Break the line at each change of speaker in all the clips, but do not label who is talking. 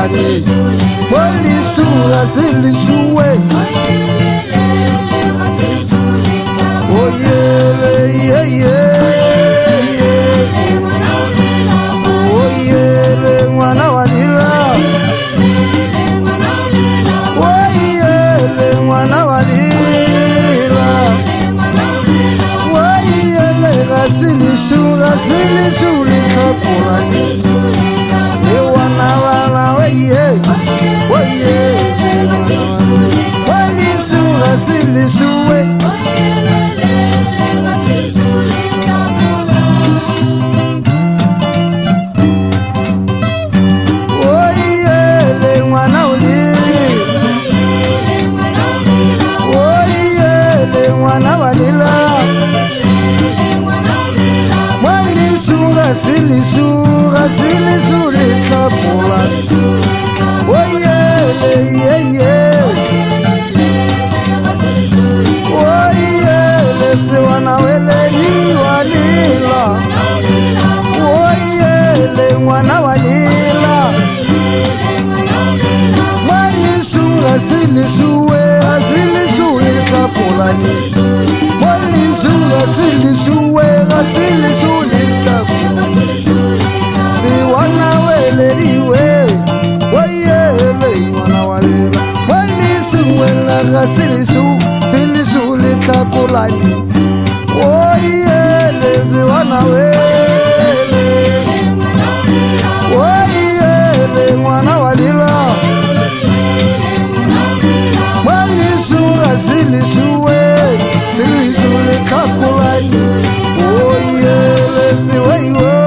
kulani walisuga silisuwe oyele oyele mwana walila oyele mwana walila oyele gasilisuga silisuga kulani sewana wana weye walisuga silisuwe silisuga silisulikapula oyele oyele sewana weleli walila oyele mwana walila walisuga silisuwe asilisulikapula walisuga silisuwe asilisulikapula siwana weleliwe wayele mwana walela walisuwela gasilisu silisu litakulani oyele siwana wele wayele mwana walela walisuga silisuwe silisu litakulani oyele siweyo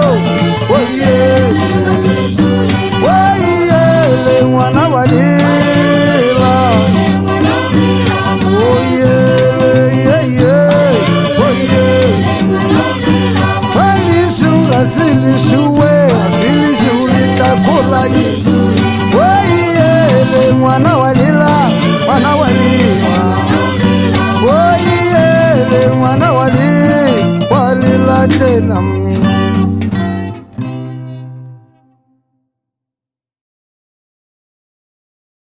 wayele mwana walila oyele walisuga silisuwe asilisulitakulayi wayele mwana walila oyele mwana walila tena